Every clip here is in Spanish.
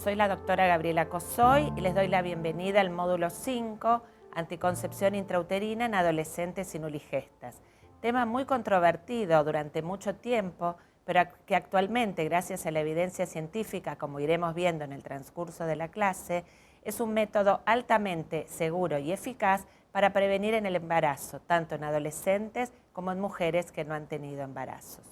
Soy la doctora Gabriela Cosoy y les doy la bienvenida al módulo 5, Anticoncepción intrauterina en adolescentes sin unigestas. Tema muy controvertido durante mucho tiempo, pero que actualmente, gracias a la evidencia científica, como iremos viendo en el transcurso de la clase, es un método altamente seguro y eficaz para prevenir en el embarazo, tanto en adolescentes como en mujeres que no han tenido embarazos.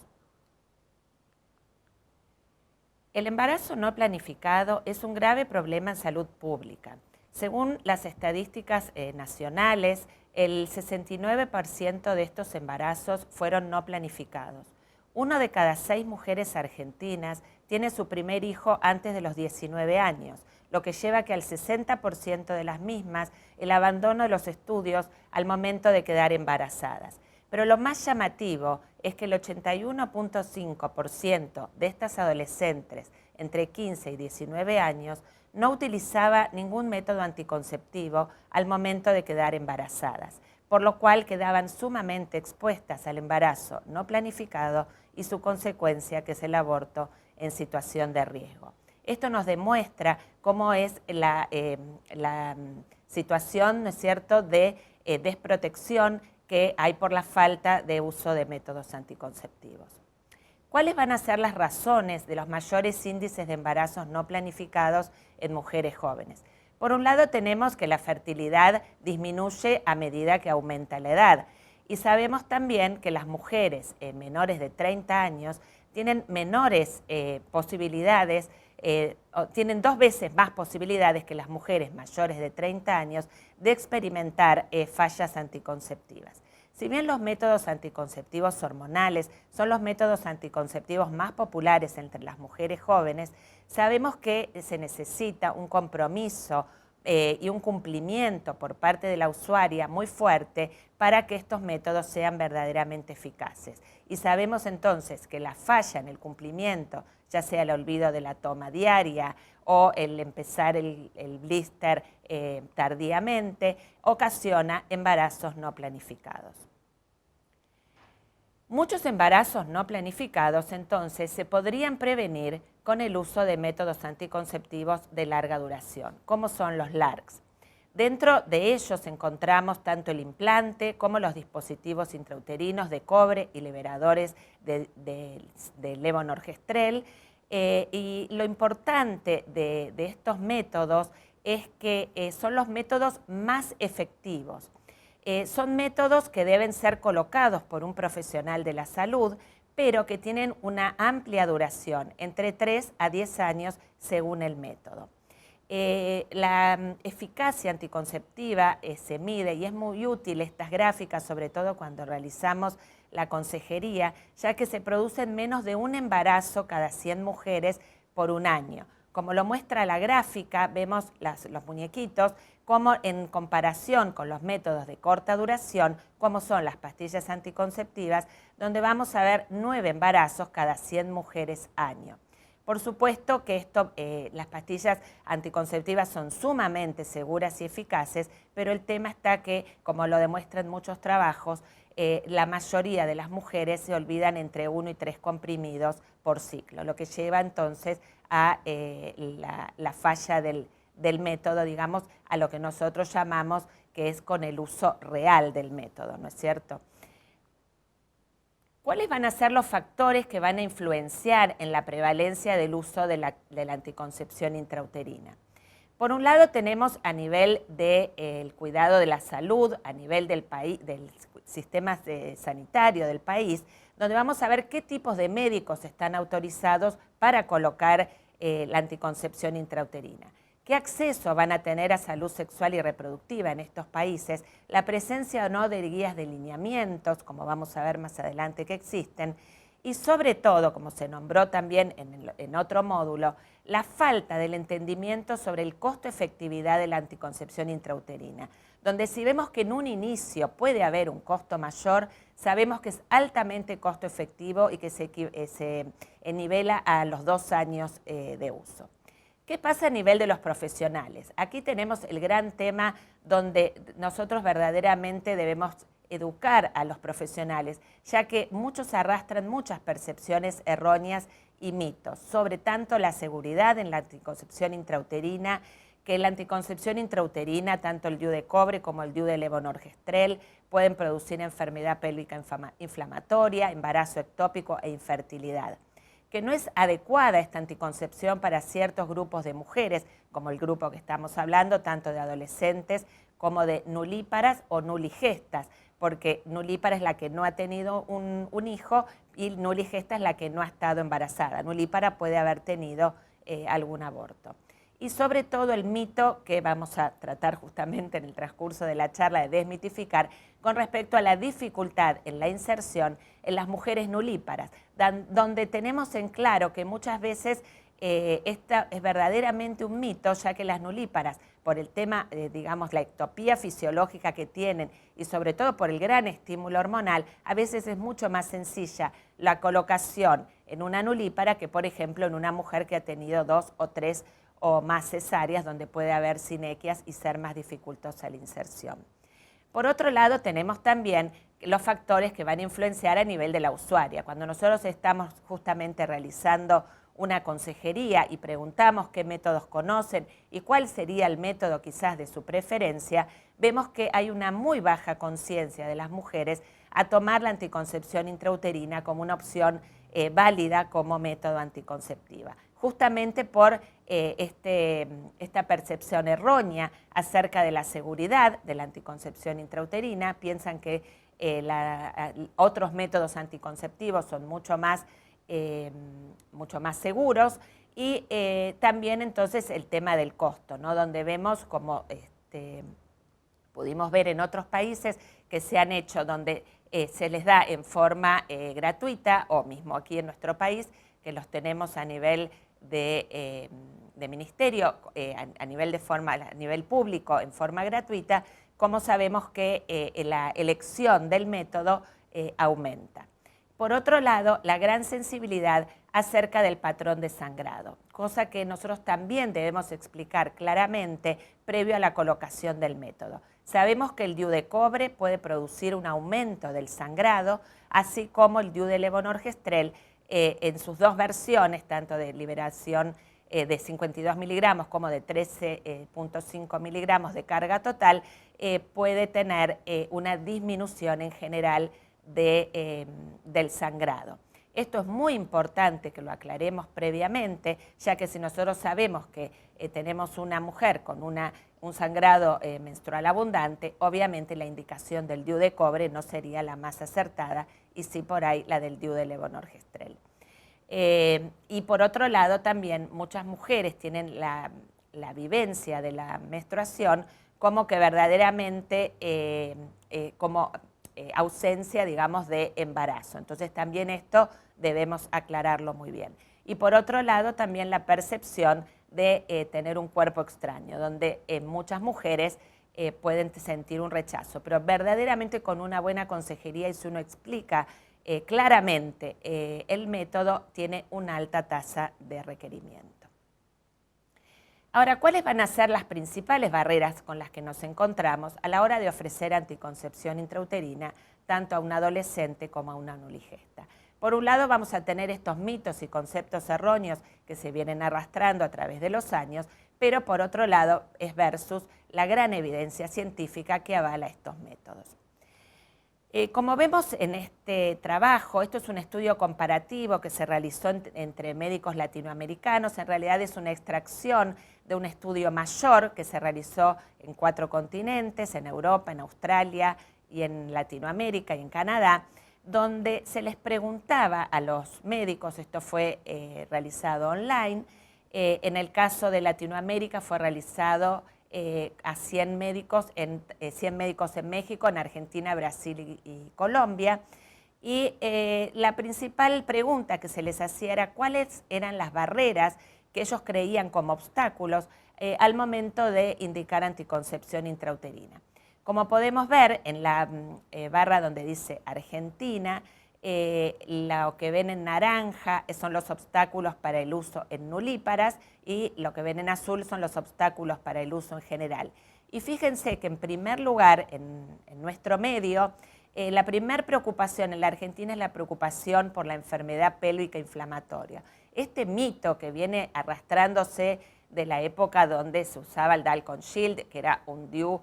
El embarazo no planificado es un grave problema en salud pública. Según las estadísticas nacionales, el 69% de estos embarazos fueron no planificados. 1 de cada 6 mujeres argentinas tiene su primer hijo antes de los 19 años, lo que lleva a que al 60% de las mismas el abandono de los estudios al momento de quedar embarazadas. Pero lo más llamativo es que el 81.5% de estas adolescentes entre 15 y 19 años no utilizaba ningún método anticonceptivo al momento de quedar embarazadas, por lo cual quedaban sumamente expuestas al embarazo no planificado y su consecuencia, que es el aborto en situación de riesgo. Esto nos demuestra cómo es la situación, ¿no es cierto?, de desprotección que hay por la falta de uso de métodos anticonceptivos. ¿Cuáles van a ser las razones de los mayores índices de embarazos no planificados en mujeres jóvenes? Por un lado, tenemos que la fertilidad disminuye a medida que aumenta la edad. Y sabemos también que las mujeres menores de 30 años tienen menores posibilidades, tienen 2 veces más posibilidades que las mujeres mayores de 30 años de experimentar fallas anticonceptivas. Si bien los métodos anticonceptivos hormonales son los métodos anticonceptivos más populares entre las mujeres jóvenes, sabemos que se necesita un compromiso y un cumplimiento por parte de la usuaria muy fuerte para que estos métodos sean verdaderamente eficaces. Y sabemos entonces que la falla en el cumplimiento, ya sea el olvido de la toma diaria o el empezar el blister tardíamente, ocasiona embarazos no planificados. Muchos embarazos no planificados, entonces, se podrían prevenir con el uso de métodos anticonceptivos de larga duración, como son los LARCs. Dentro de ellos encontramos tanto el implante como los dispositivos intrauterinos de cobre y liberadores de levonorgestrel. Y lo importante de estos métodos es que son los métodos más efectivos. Son métodos que deben ser colocados por un profesional de la salud, pero que tienen una amplia duración, entre 3 a 10 años según el método. La eficacia anticonceptiva se mide y es muy útil estas gráficas, sobre todo cuando realizamos la consejería, ya que se producen menos de un embarazo cada 100 mujeres por un año. Como lo muestra la gráfica, vemos los muñequitos, como en comparación con los métodos de corta duración, como son las pastillas anticonceptivas, donde vamos a ver 9 embarazos cada 100 mujeres año. Por supuesto que las pastillas anticonceptivas son sumamente seguras y eficaces, pero el tema está que, como lo demuestran muchos trabajos, la mayoría de las mujeres se olvidan entre 1 y 3 comprimidos por ciclo, lo que lleva entonces a la falla del método, digamos, a lo que nosotros llamamos que es con el uso real del método, ¿no es cierto? ¿Cuáles van a ser los factores que van a influenciar en la prevalencia del uso de la anticoncepción intrauterina? Por un lado tenemos a nivel del cuidado de la salud, a nivel del sistema sanitario del país, donde vamos a ver qué tipos de médicos están autorizados para colocar la anticoncepción intrauterina. ¿Qué acceso van a tener a salud sexual y reproductiva en estos países? La presencia o no de guías de lineamientos, como vamos a ver más adelante que existen, y sobre todo, como se nombró también en otro módulo, la falta del entendimiento sobre el costo-efectividad de la anticoncepción intrauterina, donde si vemos que en un inicio puede haber un costo mayor, sabemos que es altamente costo efectivo y que se nivela a los 2 años de uso. ¿Qué pasa a nivel de los profesionales? Aquí tenemos el gran tema donde nosotros verdaderamente debemos educar a los profesionales, ya que muchos arrastran muchas percepciones erróneas y mitos, sobre tanto la seguridad en la anticoncepción intrauterina, que la anticoncepción intrauterina, tanto el DIU de cobre como el DIU de levonorgestrel, pueden producir enfermedad pélvica inflamatoria, embarazo ectópico e infertilidad. Que no es adecuada esta anticoncepción para ciertos grupos de mujeres, como el grupo que estamos hablando, tanto de adolescentes como de nulíparas o nuligestas, porque nulípara es la que no ha tenido un hijo y nuligesta es la que no ha estado embarazada. Nulípara puede haber tenido algún aborto. Y sobre todo el mito que vamos a tratar justamente en el transcurso de la charla de desmitificar con respecto a la dificultad en la inserción en las mujeres nulíparas, donde tenemos en claro que muchas veces esta es verdaderamente un mito, ya que las nulíparas, por el tema, digamos, la ectopía fisiológica que tienen y sobre todo por el gran estímulo hormonal, a veces es mucho más sencilla la colocación en una nulípara que, por ejemplo, en una mujer que ha tenido 2 o 3 o más cesáreas, donde puede haber sinequias y ser más dificultosa la inserción. Por otro lado, tenemos también los factores que van a influenciar a nivel de la usuaria. Cuando nosotros estamos justamente realizando una consejería y preguntamos qué métodos conocen y cuál sería el método quizás de su preferencia, vemos que hay una muy baja conciencia de las mujeres a tomar la anticoncepción intrauterina como una opción válida como método anticonceptiva, justamente por esta percepción errónea acerca de la seguridad de la anticoncepción intrauterina. Piensan que otros métodos anticonceptivos son mucho más seguros y también entonces el tema del costo, ¿no? Donde vemos como pudimos ver en otros países que se han hecho donde se les da en forma gratuita, o mismo aquí en nuestro país, que los tenemos a nivel de ministerio, a nivel público, en forma gratuita, como sabemos que la elección del método aumenta. Por otro lado, la gran sensibilidad acerca del patrón de sangrado, cosa que nosotros también debemos explicar claramente previo a la colocación del método. Sabemos que el DIU de cobre puede producir un aumento del sangrado, así como el DIU de levonorgestrel en sus dos versiones, tanto de liberación de 52 miligramos como de 13.5 miligramos de carga total, puede tener una disminución en general del sangrado. Esto es muy importante que lo aclaremos previamente, ya que si nosotros sabemos que tenemos una mujer con un sangrado menstrual abundante, obviamente la indicación del DIU de cobre no sería la más acertada y sí por ahí la del DIU de levonorgestrel. Y por otro lado también muchas mujeres tienen la vivencia de la menstruación como que verdaderamente como ausencia, digamos, de embarazo. Entonces también esto debemos aclararlo muy bien. Y por otro lado también la percepción de tener un cuerpo extraño, donde muchas mujeres pueden sentir un rechazo, pero verdaderamente con una buena consejería y si uno explica claramente el método, tiene una alta tasa de requerimiento. Ahora, ¿cuáles van a ser las principales barreras con las que nos encontramos a la hora de ofrecer anticoncepción intrauterina tanto a un adolescente como a una nuligesta? Por un lado, vamos a tener estos mitos y conceptos erróneos que se vienen arrastrando a través de los años, pero por otro lado es versus la gran evidencia científica que avala estos métodos. Como vemos en este trabajo, esto es un estudio comparativo que se realizó entre médicos latinoamericanos, en realidad es una extracción de un estudio mayor que se realizó en 4 continentes, en Europa, en Australia y en Latinoamérica y en Canadá, donde se les preguntaba a los médicos, esto fue realizado online, en el caso de Latinoamérica fue realizado a 100 médicos en México, en Argentina, Brasil y Colombia. Y la principal pregunta que se les hacía era cuáles eran las barreras que ellos creían como obstáculos al momento de indicar anticoncepción intrauterina. Como podemos ver en la barra donde dice Argentina, lo que ven en naranja son los obstáculos para el uso en nulíparas y lo que ven en azul son los obstáculos para el uso en general. Y fíjense que en primer lugar, en nuestro medio, la primera preocupación en la Argentina es la preocupación por la enfermedad pélvica inflamatoria. Este mito que viene arrastrándose de la época donde se usaba el Dalkon Shield, que era un DIU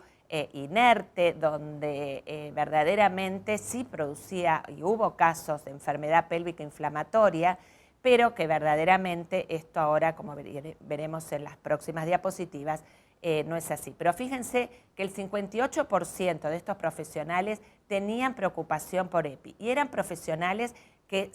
inerte, donde verdaderamente sí producía, y hubo casos de enfermedad pélvica inflamatoria, pero que verdaderamente esto ahora, como veremos en las próximas diapositivas, no es así. Pero fíjense que el 58% de estos profesionales tenían preocupación por EPI y eran profesionales que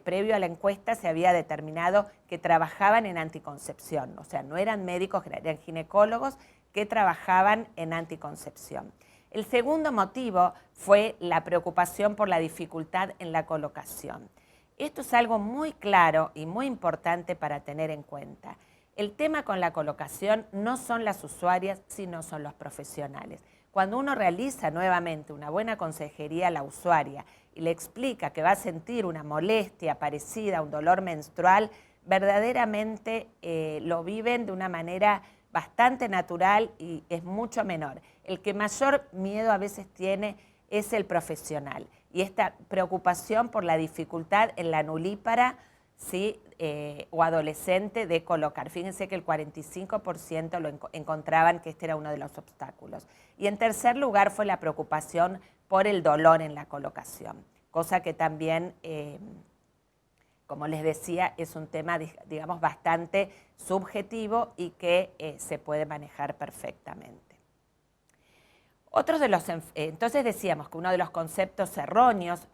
previo a la encuesta se había determinado que trabajaban en anticoncepción, o sea, no eran médicos, eran ginecólogos que trabajaban en anticoncepción. El segundo motivo fue la preocupación por la dificultad en la colocación. Esto es algo muy claro y muy importante para tener en cuenta. El tema con la colocación no son las usuarias, sino son los profesionales. Cuando uno realiza nuevamente una buena consejería a la usuaria y le explica que va a sentir una molestia parecida a un dolor menstrual, verdaderamente lo viven de una manera bastante natural y es mucho menor. El que mayor miedo a veces tiene es el profesional y esta preocupación por la dificultad en la nulípara, ¿sí? O adolescente de colocar. Fíjense que el 45% encontraban que este era uno de los obstáculos. Y en tercer lugar fue la preocupación por el dolor en la colocación, cosa que también, como les decía, es un tema, digamos, bastante subjetivo y que se puede manejar perfectamente. Entonces decíamos que uno de los conceptos erróneos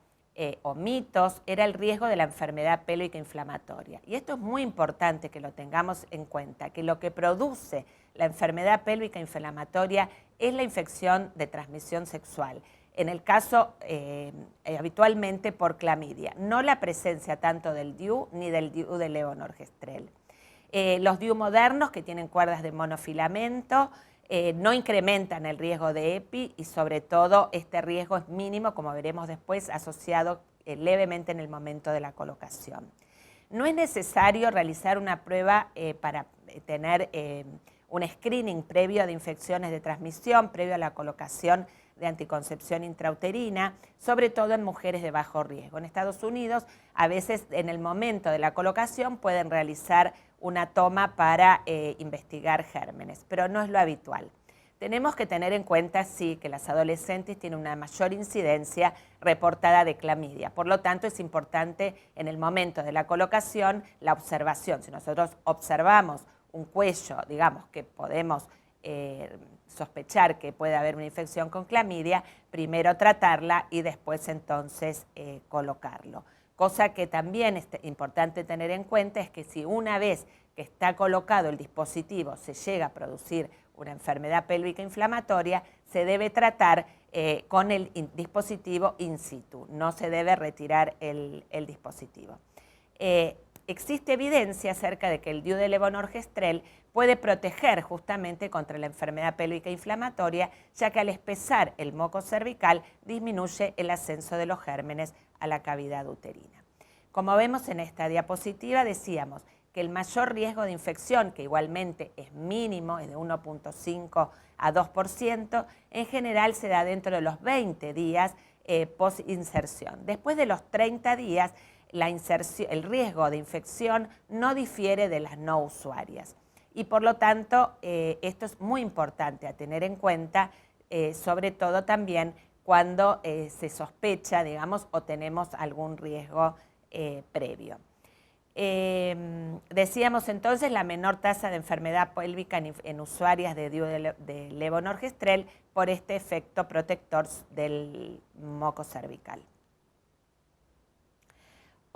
o mitos era el riesgo de la enfermedad pélvica inflamatoria. Y esto es muy importante que lo tengamos en cuenta, que lo que produce la enfermedad pélvica inflamatoria es la infección de transmisión sexual. En el caso, habitualmente por clamidia, no la presencia tanto del DIU ni del DIU de levonorgestrel. Los DIU modernos que tienen cuerdas de monofilamento no incrementan el riesgo de EPI y sobre todo este riesgo es mínimo, como veremos después, asociado levemente en el momento de la colocación. No es necesario realizar una prueba para tener un screening previo de infecciones de transmisión, previo a la colocación de anticoncepción intrauterina, sobre todo en mujeres de bajo riesgo. En Estados Unidos, a veces en el momento de la colocación pueden realizar una toma para investigar gérmenes, pero no es lo habitual. Tenemos que tener en cuenta, sí, que las adolescentes tienen una mayor incidencia reportada de clamidia. Por lo tanto, es importante en el momento de la colocación la observación. Si nosotros observamos un cuello, digamos, que podemos sospechar que puede haber una infección con clamidia, primero tratarla y después entonces colocarlo. Cosa que también es importante tener en cuenta es que si una vez que está colocado el dispositivo se llega a producir una enfermedad pélvica inflamatoria, se debe tratar con el dispositivo in situ, no se debe retirar el dispositivo. Existe evidencia acerca de que el DIU de levonorgestrel puede proteger justamente contra la enfermedad pélvica inflamatoria, ya que al espesar el moco cervical disminuye el ascenso de los gérmenes a la cavidad uterina. Como vemos en esta diapositiva, decíamos que el mayor riesgo de infección, que igualmente es mínimo, es de 1.5 a 2%, en general se da dentro de los 20 días post-inserción. Después de los 30 días, el riesgo de infección no difiere de las no usuarias. Y por lo tanto, esto es muy importante a tener en cuenta, sobre todo también cuando se sospecha, digamos, o tenemos algún riesgo previo. Decíamos entonces la menor tasa de enfermedad pélvica en usuarias de DIU de levonorgestrel por este efecto protector del moco cervical.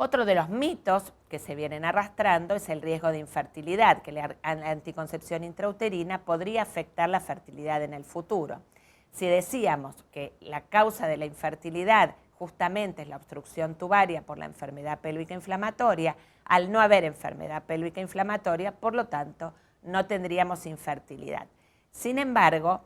Otro de los mitos que se vienen arrastrando es el riesgo de infertilidad, que la anticoncepción intrauterina podría afectar la fertilidad en el futuro. Si decíamos que la causa de la infertilidad justamente es la obstrucción tubaria por la enfermedad pélvica inflamatoria, al no haber enfermedad pélvica inflamatoria, por lo tanto, no tendríamos infertilidad. Sin embargo,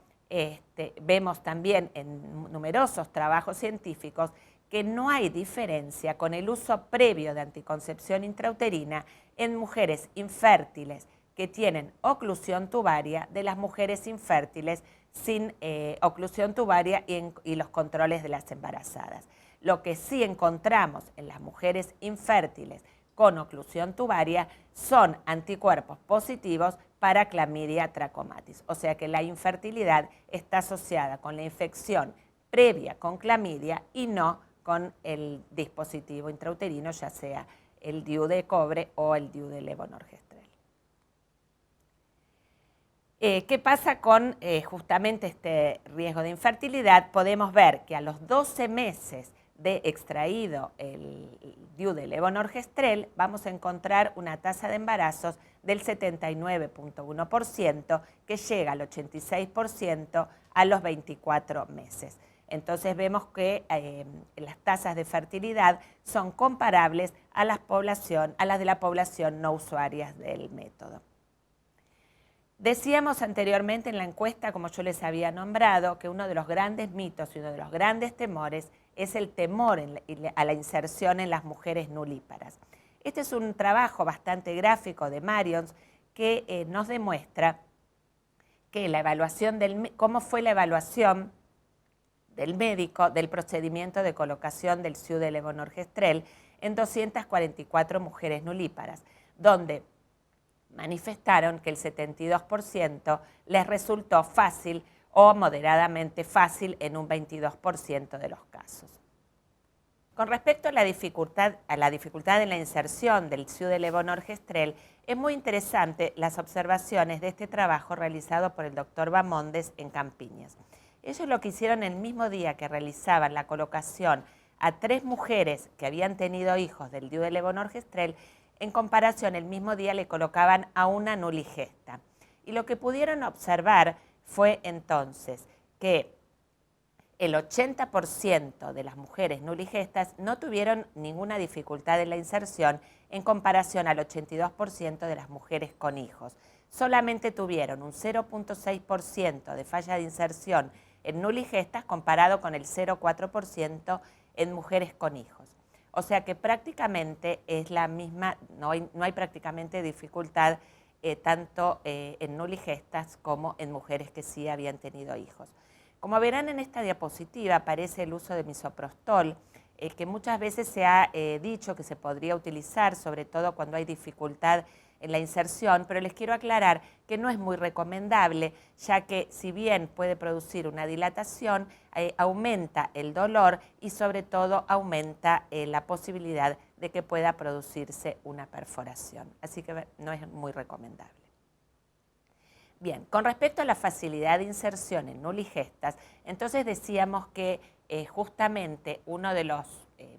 vemos también en numerosos trabajos científicos que no hay diferencia con el uso previo de anticoncepción intrauterina en mujeres infértiles que tienen oclusión tubaria de las mujeres infértiles sin oclusión tubaria y los controles de las embarazadas. Lo que sí encontramos en las mujeres infértiles con oclusión tubaria son anticuerpos positivos para Clamidia trachomatis. O sea que la infertilidad está asociada con la infección previa con clamidia y no con el dispositivo intrauterino, ya sea el DIU de cobre o el DIU de levonorgestrel. ¿Qué pasa con justamente este riesgo de infertilidad? Podemos ver que a los 12 meses de extraído el DIU de levonorgestrel vamos a encontrar una tasa de embarazos del 79.1% que llega al 86% a los 24 meses. Entonces vemos que las tasas de fertilidad son comparables a las de la población no usuarias del método. Decíamos anteriormente en la encuesta, como yo les había nombrado, que uno de los grandes mitos y uno de los grandes temores es el temor a la inserción en las mujeres nulíparas. Este es un trabajo bastante gráfico de Marions que nos demuestra que cómo fue la evaluación del médico del procedimiento de colocación del DIU de levonorgestrel en 244 mujeres nulíparas, donde manifestaron que el 72% les resultó fácil o moderadamente fácil en un 22% de los casos. Con respecto a la dificultad en la inserción del DIU de levonorgestrel, es muy interesante las observaciones de este trabajo realizado por el doctor Bamondes en Campiñas. Ellos lo que hicieron el mismo día que realizaban la colocación a 3 mujeres que habían tenido hijos del DIU de levonorgestrel, en comparación el mismo día le colocaban a una nuligesta. Y lo que pudieron observar fue entonces que el 80% de las mujeres nuligestas no tuvieron ninguna dificultad en la inserción en comparación al 82% de las mujeres con hijos. Solamente tuvieron un 0.6% de falla de inserción en nuligestas comparado con el 0.4% en mujeres con hijos. O sea que prácticamente es la misma, no hay prácticamente dificultad tanto en nuligestas como en mujeres que sí habían tenido hijos. Como verán en esta diapositiva aparece el uso de misoprostol, que muchas veces se ha dicho que se podría utilizar, sobre todo cuando hay dificultad en la inserción, pero les quiero aclarar que no es muy recomendable, ya que si bien puede producir una dilatación, aumenta el dolor y sobre todo aumenta la posibilidad de que pueda producirse una perforación. Así que no es muy recomendable. Bien, con respecto a la facilidad de inserción en nuligestas, entonces decíamos que justamente uno de los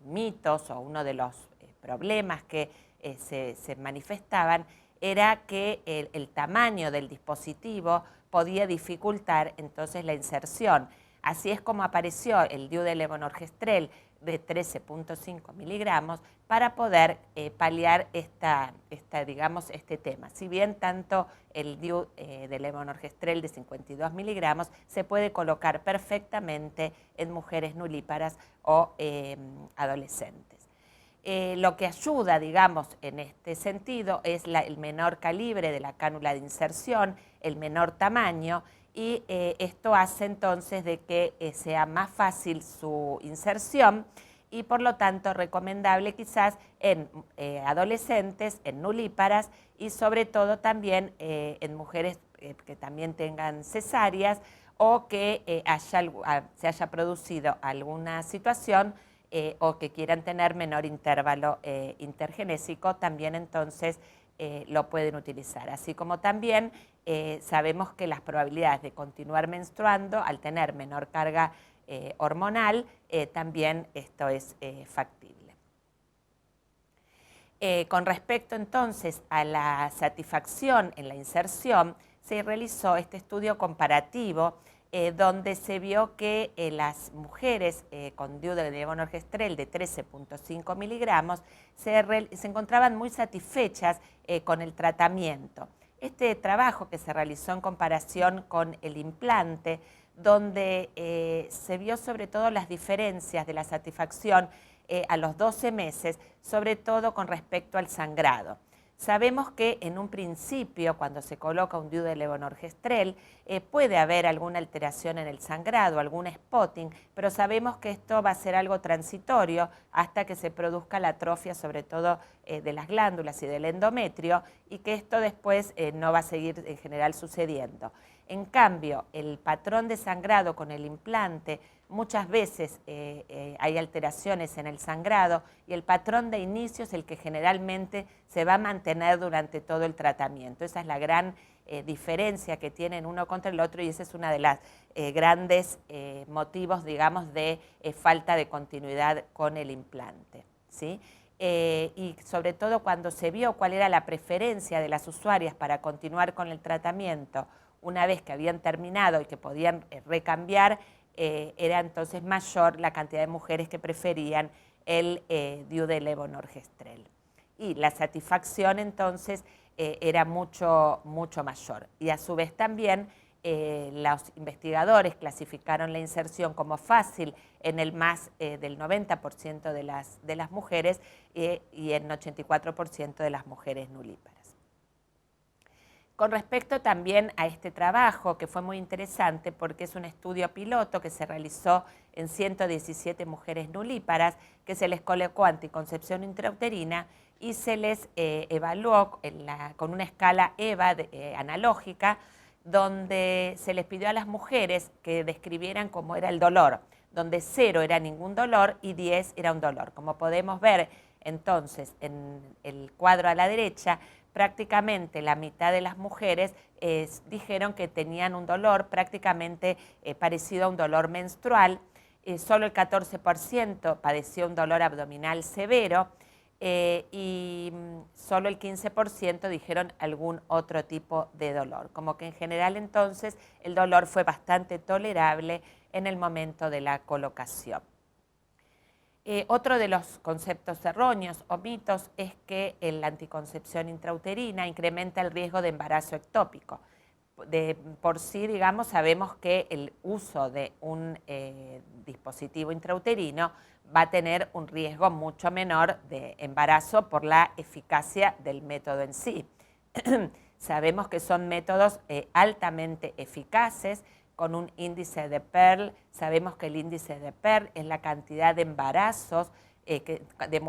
mitos o uno de los problemas que se manifestaban era que el tamaño del dispositivo podía dificultar entonces la inserción. Así es como apareció el DIU de levonorgestrel de 13.5 miligramos para poder paliar este tema. Si bien tanto el DIU de levonorgestrel de 52 miligramos se puede colocar perfectamente en mujeres nulíparas o adolescentes. Lo que ayuda, digamos, en este sentido es el menor calibre de la cánula de inserción, el menor tamaño, y esto hace entonces de que sea más fácil su inserción y por lo tanto recomendable quizás en adolescentes, en nulíparas y sobre todo también en mujeres que también tengan cesáreas o que se haya producido alguna situación o que quieran tener menor intervalo intergenésico, también entonces lo pueden utilizar. Así como también sabemos que las probabilidades de continuar menstruando al tener menor carga hormonal, también esto es factible. Con respecto entonces a la satisfacción en la inserción, se realizó este estudio comparativo donde se vio que las mujeres con DIU de levonorgestrel de 13.5 miligramos se encontraban muy satisfechas con el tratamiento. Este trabajo que se realizó en comparación con el implante, donde se vio sobre todo las diferencias de la satisfacción a los 12 meses, sobre todo con respecto al sangrado. Sabemos que en un principio, cuando se coloca un DIU de levonorgestrel, puede haber alguna alteración en el sangrado, algún spotting, pero sabemos que esto va a ser algo transitorio hasta que se produzca la atrofia, sobre todo de las glándulas y del endometrio, y que esto después no va a seguir en general sucediendo. En cambio, el patrón de sangrado con el implante, muchas veces hay alteraciones en el sangrado y el patrón de inicio es el que generalmente se va a mantener durante todo el tratamiento. Esa es la gran diferencia que tienen uno contra el otro y ese es uno de los grandes motivos, digamos, de falta de continuidad con el implante, ¿sí? Y sobre todo cuando se vio cuál era la preferencia de las usuarias para continuar con el tratamiento una vez que habían terminado y que podían recambiar, era entonces mayor la cantidad de mujeres que preferían el DIU de levonorgestrel. Y la satisfacción entonces era mucho mayor. Y a su vez también los investigadores clasificaron la inserción como fácil en el más del 90% de las mujeres y en 84% de las mujeres nulíparas. Con respecto también a este trabajo, que fue muy interesante porque es un estudio piloto que se realizó en 117 mujeres nulíparas, que se les colocó anticoncepción intrauterina y se les evaluó con una escala EVA analógica, donde se les pidió a las mujeres que describieran cómo era el dolor, donde 0 era ningún dolor y 10 era un dolor. Como podemos ver entonces en el cuadro a la derecha, prácticamente la mitad de las mujeres dijeron que tenían un dolor prácticamente parecido a un dolor menstrual, solo el 14% padeció un dolor abdominal severo y solo el 15% dijeron algún otro tipo de dolor. Como que en general entonces el dolor fue bastante tolerable en el momento de la colocación. Otro de los conceptos erróneos o mitos es que la anticoncepción intrauterina incrementa el riesgo de embarazo ectópico. Por sí, digamos, sabemos que el uso de un dispositivo intrauterino va a tener un riesgo mucho menor de embarazo por la eficacia del método en sí. Sabemos que son métodos altamente eficaces, con un índice de Pearl. Sabemos que el índice de Pearl es la cantidad de embarazos, de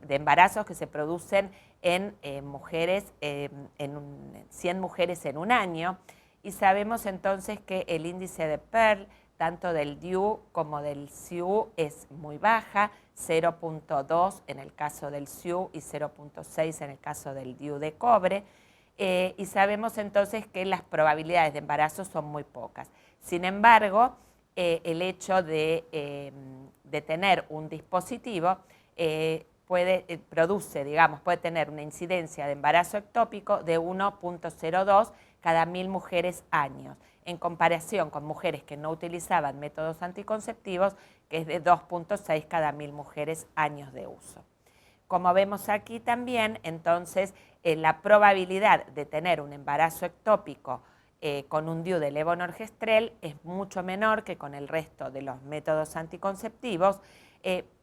embarazos que se producen en mujeres, en 100 mujeres en un año. Y sabemos entonces que el índice de Pearl, tanto del DIU como del SIU, es muy baja, 0.2 en el caso del SIU y 0.6 en el caso del DIU de cobre. Y sabemos entonces que las probabilidades de embarazo son muy pocas. Sin embargo, el hecho de tener un dispositivo puede tener una incidencia de embarazo ectópico de 1.02 cada 1000 mujeres años, en comparación con mujeres que no utilizaban métodos anticonceptivos, que es de 2.6 cada 1000 mujeres años de uso. Como vemos aquí también, entonces, la probabilidad de tener un embarazo ectópico con un DIU de levonorgestrel es mucho menor que con el resto de los métodos anticonceptivos,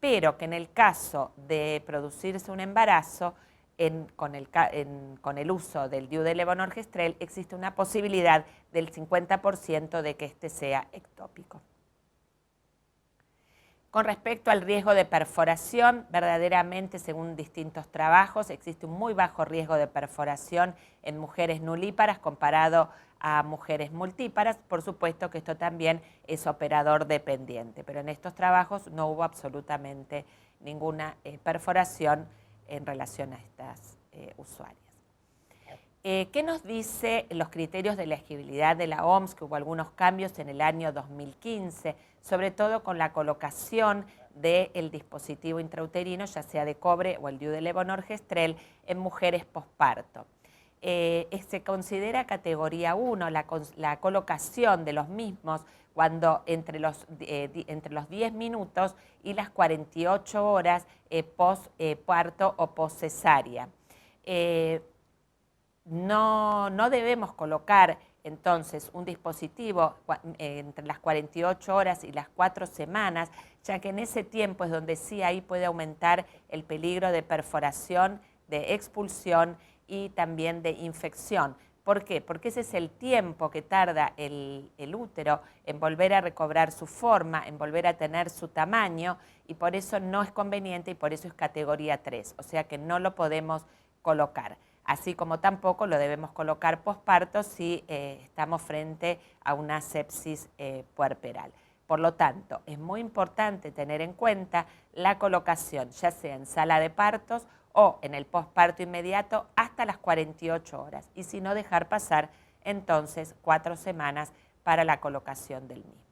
pero que en el caso de producirse un embarazo con el uso del DIU de levonorgestrel existe una posibilidad del 50% de que este sea ectópico. Con respecto al riesgo de perforación, verdaderamente, según distintos trabajos, existe un muy bajo riesgo de perforación en mujeres nulíparas comparado a mujeres multíparas. Por supuesto que esto también es operador dependiente, pero en estos trabajos no hubo absolutamente ninguna perforación en relación a estas usuarias. ¿Qué nos dice los criterios de elegibilidad de la OMS? Que hubo algunos cambios en el año 2015, sobre todo con la colocación del dispositivo intrauterino, ya sea de cobre o el DIU de levonorgestrel, en mujeres posparto. Se considera categoría 1 la colocación de los mismos cuando entre los 10 minutos y las 48 horas postparto o postcesárea. No debemos colocar entonces un dispositivo entre las 48 horas y las 4 semanas, ya que en ese tiempo es donde sí ahí puede aumentar el peligro de perforación, de expulsión y también de infección. ¿Por qué? Porque ese es el tiempo que tarda el útero en volver a recobrar su forma, en volver a tener su tamaño, y por eso no es conveniente y por eso es categoría 3, o sea que no lo podemos colocar. Así como tampoco lo debemos colocar posparto si estamos frente a una sepsis puerperal. Por lo tanto, es muy importante tener en cuenta la colocación, ya sea en sala de partos o en el posparto inmediato hasta las 48 horas, y si no, dejar pasar entonces 4 semanas para la colocación del mismo.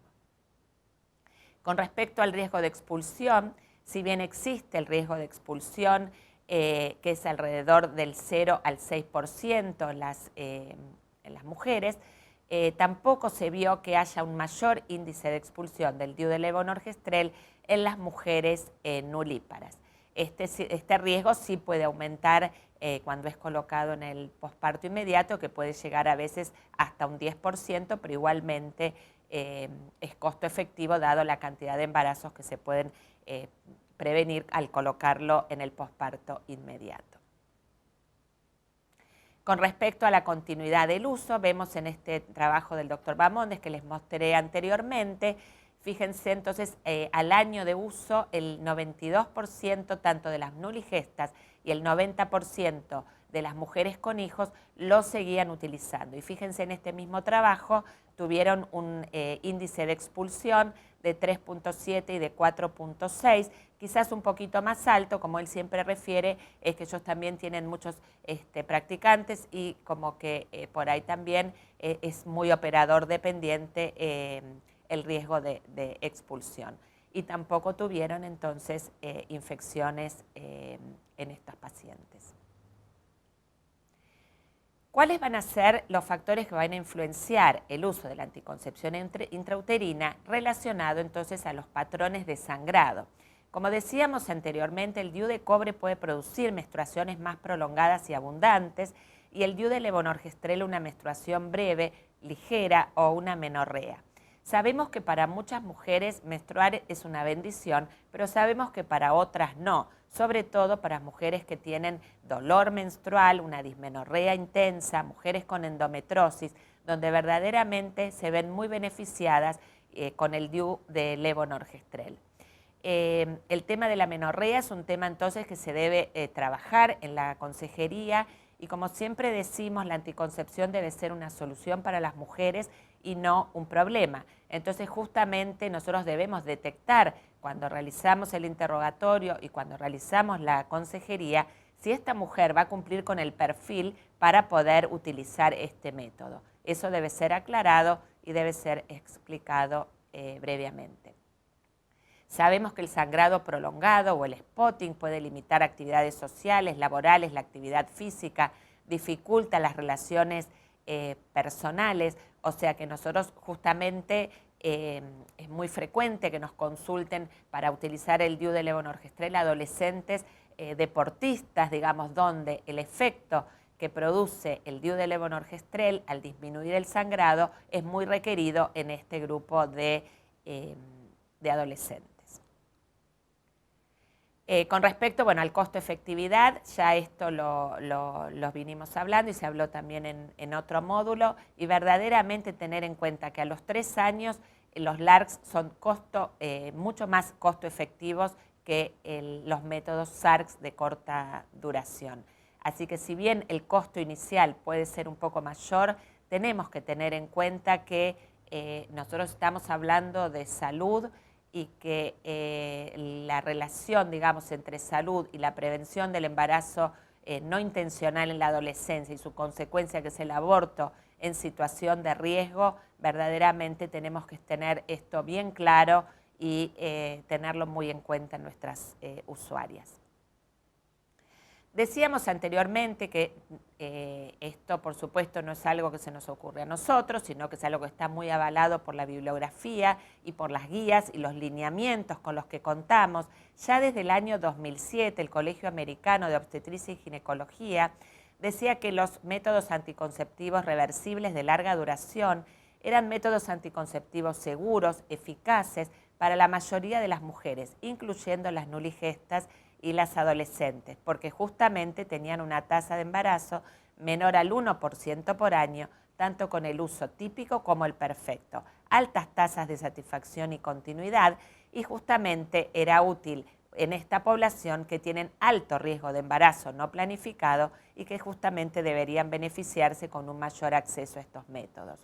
Con respecto al riesgo de expulsión, si bien existe el riesgo de expulsión, que es alrededor del 0 al 6% en las mujeres, tampoco se vio que haya un mayor índice de expulsión del DIU de levonorgestrel en las mujeres nulíparas. Este riesgo sí puede aumentar cuando es colocado en el posparto inmediato, que puede llegar a veces hasta un 10%, pero igualmente es costo efectivo dado la cantidad de embarazos que se pueden prevenir al colocarlo en el posparto inmediato. Con respecto a la continuidad del uso, vemos en este trabajo del doctor Bamondes que les mostré anteriormente, fíjense entonces, al año de uso el 92% tanto de las nuligestas y el 90% de las mujeres con hijos lo seguían utilizando. Y fíjense, en este mismo trabajo tuvieron un índice de expulsión de 3.7 y de 4.6, quizás un poquito más alto, como él siempre refiere, es que ellos también tienen muchos practicantes y como que por ahí también es muy operador dependiente el riesgo de expulsión. Y tampoco tuvieron entonces infecciones en estas pacientes. ¿Cuáles van a ser los factores que van a influenciar el uso de la anticoncepción intrauterina relacionado entonces a los patrones de sangrado? Como decíamos anteriormente, el DIU de cobre puede producir menstruaciones más prolongadas y abundantes, y el DIU de levonorgestrel una menstruación breve, ligera o una menorrea. Sabemos que para muchas mujeres menstruar es una bendición, pero sabemos que para otras no, sobre todo para mujeres que tienen dolor menstrual, una dismenorrea intensa, mujeres con endometriosis, donde verdaderamente se ven muy beneficiadas con el DIU de levonorgestrel. El tema de la menorrea es un tema entonces que se debe trabajar en la consejería, y como siempre decimos, la anticoncepción debe ser una solución para las mujeres y no un problema. Entonces justamente nosotros debemos detectar cuando realizamos el interrogatorio y cuando realizamos la consejería si esta mujer va a cumplir con el perfil para poder utilizar este método. Eso debe ser aclarado y debe ser explicado brevemente. Sabemos que el sangrado prolongado o el spotting puede limitar actividades sociales, laborales, la actividad física, dificulta las relaciones personales, o sea que nosotros justamente es muy frecuente que nos consulten para utilizar el DIU de levonorgestrel adolescentes deportistas, digamos, donde el efecto que produce el DIU de levonorgestrel al disminuir el sangrado es muy requerido en este grupo de adolescentes. Con respecto al costo-efectividad, ya esto lo vinimos hablando y se habló también en otro módulo, y verdaderamente tener en cuenta que a los 3 años los LARCs son mucho más costo-efectivos que los métodos SARCs de corta duración. Así que si bien el costo inicial puede ser un poco mayor, tenemos que tener en cuenta que nosotros estamos hablando de salud, y que la relación, digamos, entre salud y la prevención del embarazo no intencional en la adolescencia y su consecuencia, que es el aborto en situación de riesgo, verdaderamente tenemos que tener esto bien claro y tenerlo muy en cuenta en nuestras usuarias. Decíamos anteriormente que esto, por supuesto, no es algo que se nos ocurre a nosotros, sino que es algo que está muy avalado por la bibliografía y por las guías y los lineamientos con los que contamos. Ya desde el año 2007, el Colegio Americano de Obstetricia y Ginecología decía que los métodos anticonceptivos reversibles de larga duración eran métodos anticonceptivos seguros, eficaces para la mayoría de las mujeres, incluyendo las nuligestas y las adolescentes, porque justamente tenían una tasa de embarazo menor al 1% por año, tanto con el uso típico como el perfecto, altas tasas de satisfacción y continuidad, y justamente era útil en esta población que tienen alto riesgo de embarazo no planificado y que justamente deberían beneficiarse con un mayor acceso a estos métodos.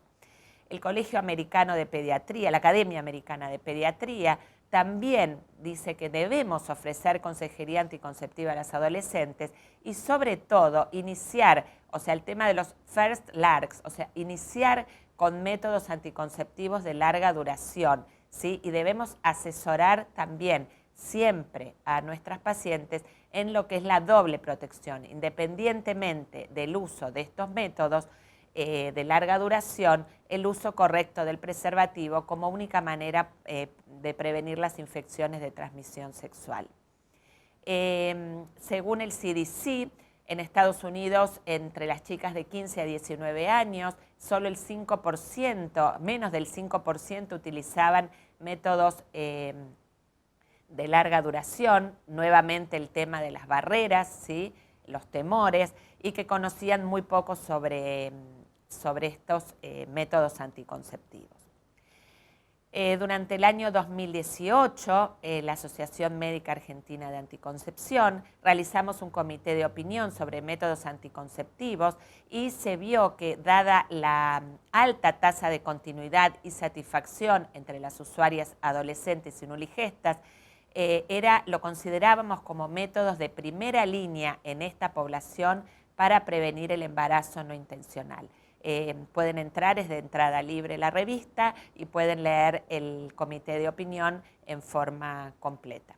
El Colegio Americano de Pediatría, la Academia Americana de Pediatría, también dice que debemos ofrecer consejería anticonceptiva a las adolescentes y sobre todo iniciar, o sea, el tema de los first LARCs, o sea, iniciar con métodos anticonceptivos de larga duración, ¿sí? Y debemos asesorar también siempre a nuestras pacientes en lo que es la doble protección, independientemente del uso de estos métodos de larga duración, el uso correcto del preservativo como única manera de prevenir las infecciones de transmisión sexual. Según el CDC, en Estados Unidos, entre las chicas de 15 a 19 años, solo el 5%, menos del 5% utilizaban métodos de larga duración, nuevamente el tema de las barreras, ¿sí? Los temores, y que conocían muy poco sobre estos métodos anticonceptivos. Durante el año 2018, la Asociación Médica Argentina de Anticoncepción realizamos un comité de opinión sobre métodos anticonceptivos y se vio que, dada la alta tasa de continuidad y satisfacción entre las usuarias adolescentes y nuligestas, lo considerábamos como métodos de primera línea en esta población para prevenir el embarazo no intencional. Pueden entrar, es de entrada libre la revista y pueden leer el comité de opinión en forma completa.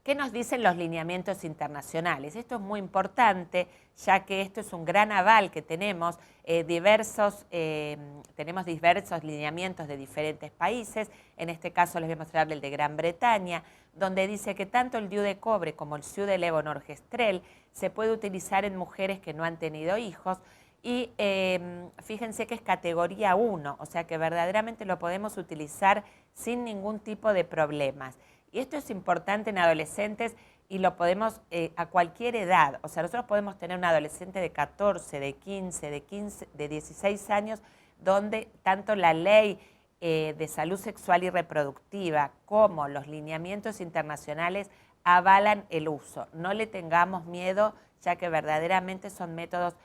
¿Qué nos dicen los lineamientos internacionales? Esto es muy importante, ya que esto es un gran aval que tenemos. Tenemos diversos lineamientos de diferentes países. En este caso les voy a mostrar el de Gran Bretaña, donde dice que tanto el DIU de cobre como el SIU de levonorgestrel se puede utilizar en mujeres que no han tenido hijos. Y fíjense que es categoría 1, o sea que verdaderamente lo podemos utilizar sin ningún tipo de problemas. Y esto es importante en adolescentes y lo podemos a cualquier edad. O sea, nosotros podemos tener un adolescente de 14, de 15, de 16 años, donde tanto la ley de salud sexual y reproductiva como los lineamientos internacionales avalan el uso. No le tengamos miedo, ya que verdaderamente son métodos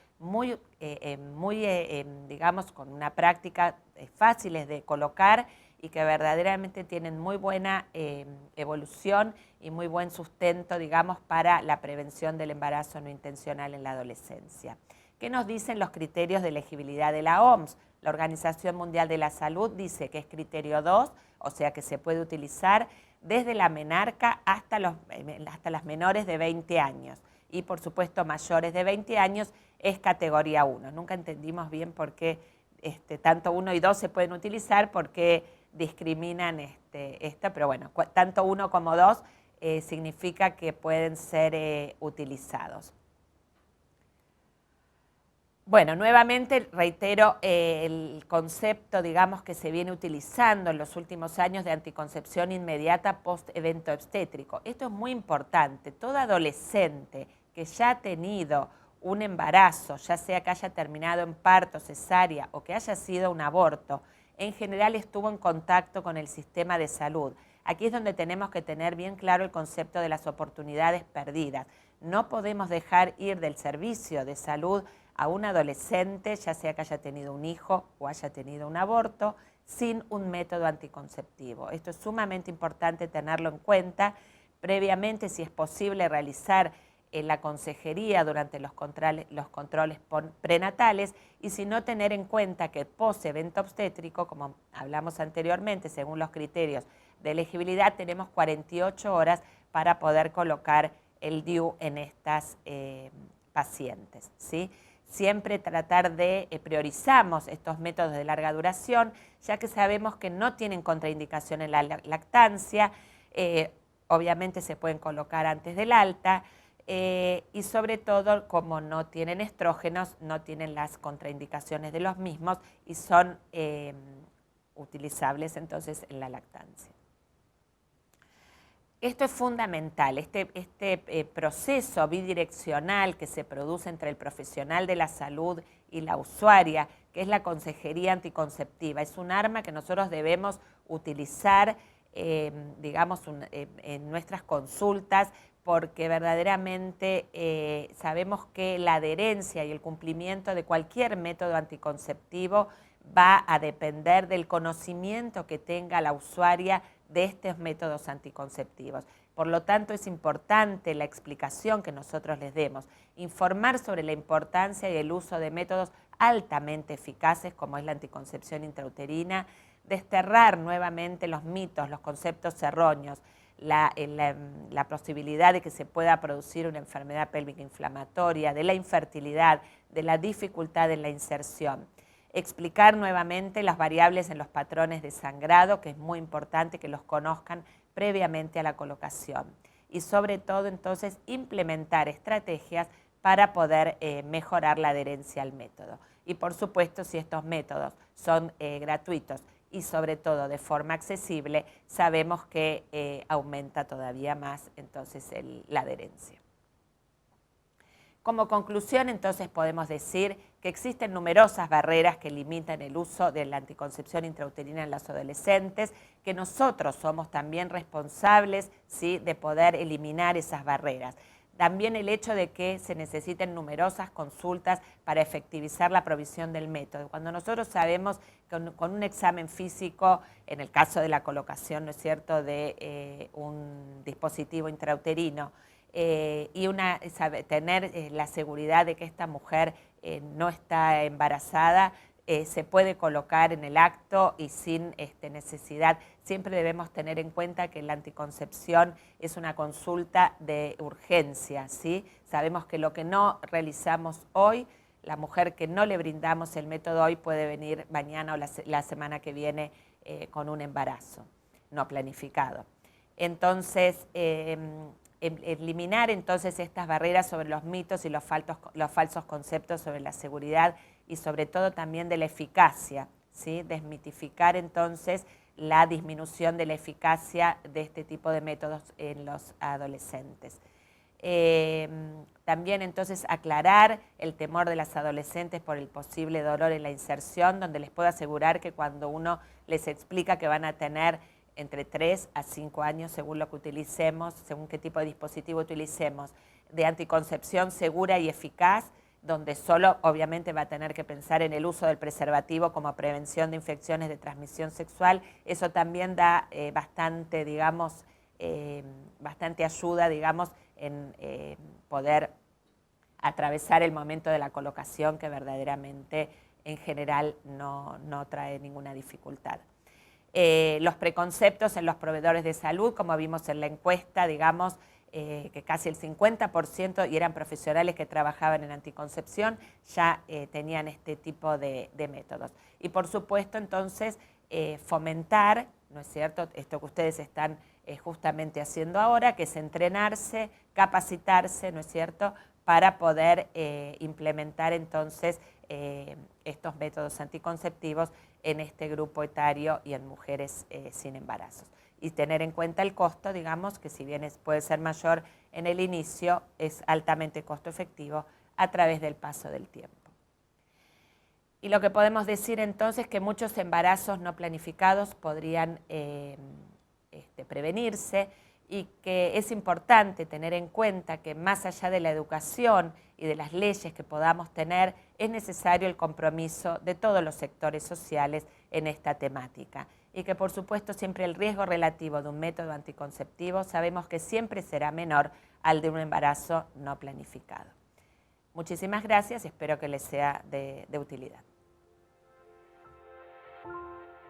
digamos, con una práctica fáciles de colocar y que verdaderamente tienen muy buena evolución y muy buen sustento, digamos, para la prevención del embarazo no intencional en la adolescencia. ¿Qué nos dicen los criterios de elegibilidad de la OMS? La Organización Mundial de la Salud dice que es criterio 2, o sea que se puede utilizar desde la menarca hasta las menores de 20 años. Y por supuesto mayores de 20 años es categoría 1. Nunca entendimos bien por qué tanto 1 y 2 se pueden utilizar, porque discriminan esto, pero bueno, tanto 1 como 2 significa que pueden ser utilizados. Bueno, nuevamente reitero el concepto, digamos, que se viene utilizando en los últimos años de anticoncepción inmediata post-evento obstétrico. Esto es muy importante. Todo adolescente que ya ha tenido un embarazo, ya sea que haya terminado en parto, cesárea o que haya sido un aborto, en general estuvo en contacto con el sistema de salud. Aquí es donde tenemos que tener bien claro el concepto de las oportunidades perdidas. No podemos dejar ir del servicio de salud a un adolescente, ya sea que haya tenido un hijo o haya tenido un aborto, sin un método anticonceptivo. Esto es sumamente importante tenerlo en cuenta. Previamente, si es posible, realizar la consejería durante los controles prenatales, y si no, tener en cuenta que post-evento obstétrico, como hablamos anteriormente, según los criterios de elegibilidad, tenemos 48 horas para poder colocar el DIU en estas pacientes, ¿sí? Siempre tratar de priorizamos estos métodos de larga duración, ya que sabemos que no tienen contraindicación en la lactancia, obviamente se pueden colocar antes del alta, y sobre todo, como no tienen estrógenos, no tienen las contraindicaciones de los mismos y son utilizables entonces en la lactancia. Esto es fundamental, este proceso bidireccional que se produce entre el profesional de la salud y la usuaria, que es la consejería anticonceptiva. Es un arma que nosotros debemos utilizar, digamos, en nuestras consultas, porque verdaderamente sabemos que la adherencia y el cumplimiento de cualquier método anticonceptivo va a depender del conocimiento que tenga la usuaria de estos métodos anticonceptivos. Por lo tanto, es importante la explicación que nosotros les demos, informar sobre la importancia y el uso de métodos altamente eficaces como es la anticoncepción intrauterina, desterrar nuevamente los mitos, los conceptos erróneos, la posibilidad de que se pueda producir una enfermedad pélvica inflamatoria, de la infertilidad, de la dificultad en la inserción. Explicar nuevamente las variables en los patrones de sangrado, que es muy importante que los conozcan previamente a la colocación. Y sobre todo, entonces, implementar estrategias para poder mejorar la adherencia al método. Y por supuesto, si estos métodos son gratuitos y sobre todo de forma accesible, sabemos que aumenta todavía más entonces la adherencia. Como conclusión, entonces, podemos decir que existen numerosas barreras que limitan el uso de la anticoncepción intrauterina en los adolescentes, que nosotros somos también responsables, ¿sí?, de poder eliminar esas barreras. También el hecho de que se necesiten numerosas consultas para efectivizar la provisión del método. Cuando nosotros sabemos que con un examen físico, en el caso de la colocación, ¿no es cierto?, de un dispositivo intrauterino, y tener la seguridad de que esta mujer no está embarazada, se puede colocar en el acto y sin necesidad. Siempre debemos tener en cuenta que la anticoncepción es una consulta de urgencia, ¿sí? Sabemos que lo que no realizamos hoy, la mujer que no le brindamos el método hoy puede venir mañana o la semana que viene con un embarazo no planificado. Entonces, eliminar entonces estas barreras sobre los mitos y los falsos conceptos sobre la seguridad y sobre todo también de la eficacia, ¿sí? Desmitificar entonces la disminución de la eficacia de este tipo de métodos en los adolescentes. También entonces aclarar el temor de las adolescentes por el posible dolor en la inserción, donde les puedo asegurar que cuando uno les explica que van a tener entre 3 a 5 años, según lo que utilicemos, según qué tipo de dispositivo utilicemos, de anticoncepción segura y eficaz, donde solo obviamente va a tener que pensar en el uso del preservativo como prevención de infecciones de transmisión sexual. Eso también da bastante, digamos, bastante ayuda, digamos, en poder atravesar el momento de la colocación, que verdaderamente en general no trae ninguna dificultad. Los preconceptos en los proveedores de salud, como vimos en la encuesta, digamos, que casi el 50% y eran profesionales que trabajaban en anticoncepción, ya tenían este tipo de métodos. Y por supuesto, entonces, fomentar, ¿no es cierto?, esto que ustedes están justamente haciendo ahora, que es entrenarse, capacitarse, ¿no es cierto?, para poder implementar entonces estos métodos anticonceptivos en este grupo etario y en mujeres sin embarazos. Y tener en cuenta el costo, digamos, que si bien puede ser mayor en el inicio, es altamente costo efectivo a través del paso del tiempo. Y lo que podemos decir entonces es que muchos embarazos no planificados podrían prevenirse, y que es importante tener en cuenta que más allá de la educación y de las leyes que podamos tener, es necesario el compromiso de todos los sectores sociales en esta temática. Y que por supuesto siempre el riesgo relativo de un método anticonceptivo sabemos que siempre será menor al de un embarazo no planificado. Muchísimas gracias y espero que les sea de utilidad.